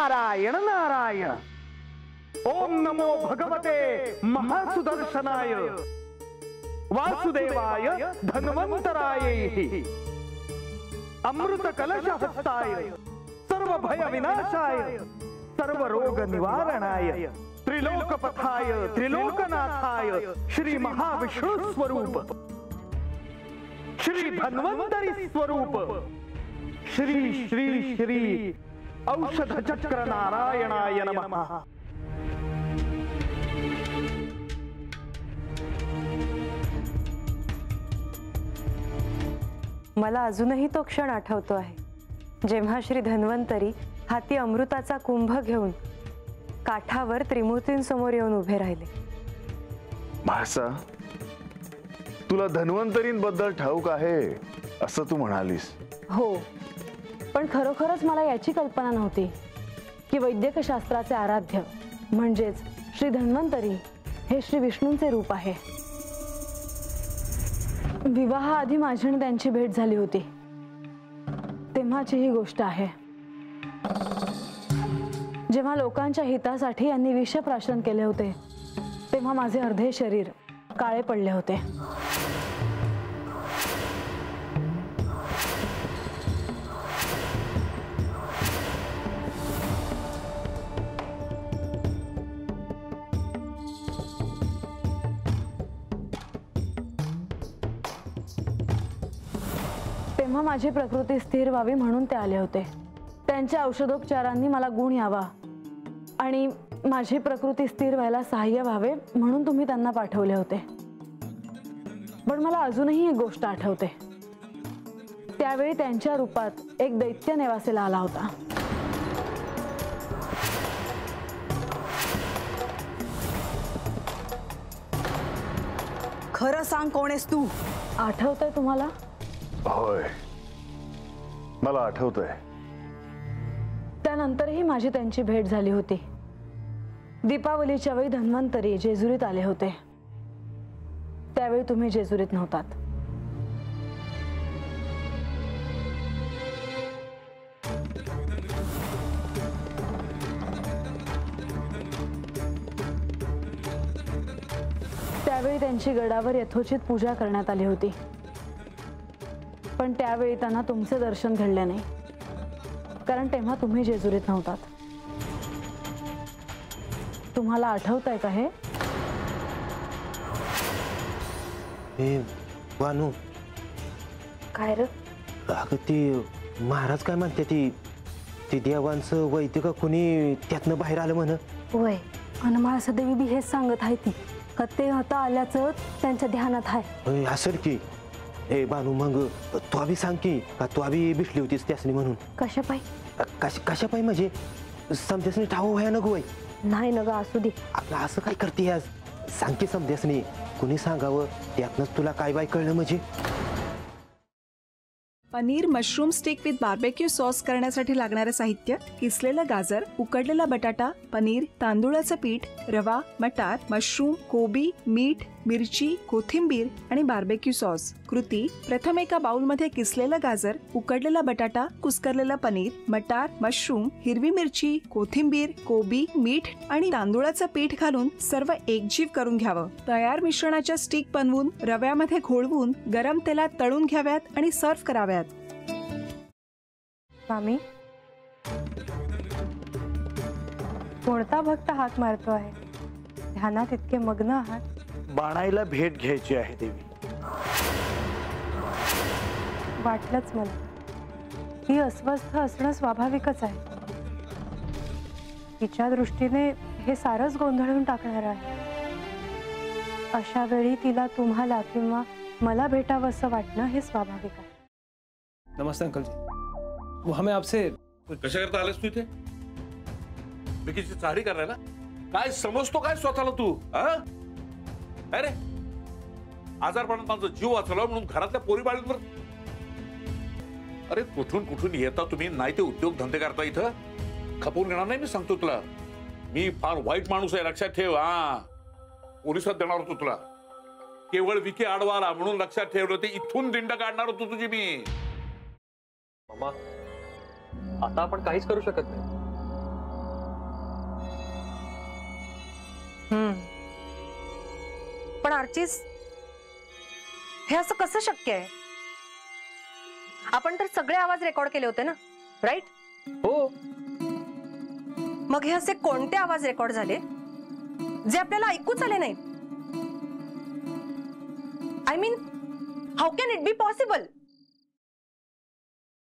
नारायण नारायण। ओम नमो भगवते महासुदर्शनाय वासुदेवाय धन्वंतराय अमृत कलश हस्ताय सर्व भय विनाशाय सर्व रोग निवारणाय त्रिलोकपथाय त्रिलोकनाथाय श्री महाविष्णु स्वरूप श्री धन्वंतरी स्वरूप श्री श्री श्री औषध चक्र नारायणाय नमः। मला अजूनही तो क्षण आठवतो आहे जेव्हा श्री धन्वंतरी हाती अमृताचा कुंभ घेऊन काठावर त्रिमूर्तींसमोर येऊन उभे राहिले। भासा, तुला धन्वंतरींबद्दल ठाऊक आहे असं तू म्हणालीस? हो, पण खरोखरच मला याची कल्पना नव्हती की वैद्यकशास्त्राचे आराध्य म्हणजेच श्री धन्वंतरी हे श्री विष्णूंचे रूप आहे। विवाहाआधी माझी आणि त्यांची भेट झाली होती तेव्हाची ही गोष्ट आहे, जेव्हा लोकांच्या हितासाठी यांनी विषप्राशन केले होते तेव्हा माझे अर्धे शरीर काळे पडले होते। तेव्हा माझी प्रकृती स्थिर व्हावी म्हणून ते आले होते। त्यांच्या औषधोपचारांनी मला गुण यावा आणि माझी प्रकृती स्थिर व्हायला सहाय्य व्हावे म्हणून तुम्ही त्यांना पाठवले होते। पण मला अजूनही एक गोष्ट आठवते, त्यावेळी त्यांच्या रूपात एक दैत्य नेवासेला आला होता। खरं सांग, कोण आहेस तू? आठवतंय तुम्हाला? होय, मला आठवतंय। त्यानंतरही माझी त्यांची भेट झाली होती। दीपावलीच्या वेळी धन्वंतरी जेजुरीत आले होते, त्यावेळी तुम्ही जेजुरीत नव्हतात। त्यावेळी त्यांची गडावर यथोचित पूजा करण्यात आली होती, पण त्यावेळी त्यांना तुमचे दर्शन घडले नाही, कारण तेव्हा तुम्ही जेजुरीत नव्हतात। तुम्हाला आठवतंय का हे? वानू, काय रे? अगं ती महाराज काय म्हणते, ती देवांचं वैद्य का कोणी त्यातनं बाहेर आलं म्हण? होय, आणि मला देवी बी हेच सांगत आहे ती का ते आता आल्याचं त्यांच्या ध्यानात आहे। असेल की। ए बानू, मग तू बी सांग की का तू बी भिसली होतीस त्यासनी म्हणून? कशापाई? कशापाई म्हणजे समध्यासनी ठाऊ व्हाय नको वय? नाही न ग, असू दे। आपलं असं काय करते आज? सांग की समध्यासनी, कुणी सांगावं त्यातनंच तुला काय बाय कळलं म्हणजे? Paneer mushroom stick with barbecue sauce करण्यासाठी लागणारे साहित्य: किसलेलं गाजर, उकडलेला बटाटा, पनीर, तांदूळाचं पीठ, रवा, मटार, मशरूम, कोबी, मीठ, मिरची, कोथिंबीर आणि बार्बेक्यू सॉस। कृती: प्रथम एका बाउलमध्ये किसलेलं गाजर, उकडलेला बटाटा, कुस्करलेलं पनीर, मटार, मशरूम, हिरवी मिरची, कोथिंबीर, कोबी, मीठ आणि तांदूळाचं पीठ घालून सर्व एकजीव करून घ्यावं। तयार मिश्रणाच्या स्टिक बनवून रव्यामध्ये घोळवून गरम तेलात तळून घ्याव्यात आणि सर्व्ह कराव्यात। मामी, कोणता भक्त हाक मारतो आहे? ध्यानात इतके मग्न आहात? बाणाईला भेट घ्यायची आहे देवी। वाटलंच मला, ही अस्वस्थ असणं स्वाभाविकच आहे। तिच्या दृष्टीने हे सारंच गोंधळून टाकणार आहे। अशा वेळी तिला तुम्हाला किंवा मला भेटावं असं वाटणं हे स्वाभाविक आहे। नमस्ते अंकल जी, वो हमें आपसे कशा करता आलेस तू इथे? विकीची चाहरी करायला? काय समजतो काय स्वतःला तू? अरे आजारपणात माझा जीव वाचला म्हणून घरातल्या पोरी बाळींवर? अरे कुठून कुठून येता तुम्ही, नाही ते उद्योग धंदे करता इथं? खपवून घेणार नाही मी सांगतो तुला। मी फार वाईट माणूस आहे, लक्षात ठेव। पोलिसात देणार होतो तुला, केवळ विकी आडवा आला म्हणून लक्षात ठेवलं ते इथून दिंड काढणार होतो तुझी मी। मामा, आता आपण काहीच करू शकत नाही। पण आर्चिस, हे असं कसं शक्य आहे? आपण तर सगळे आवाज रेकॉर्ड केले होते ना, राईट? हो. मग हे असे कोणते आवाज रेकॉर्ड झाले जे आपल्याला ऐकूच आले नाहीत? I mean, how can it be possible?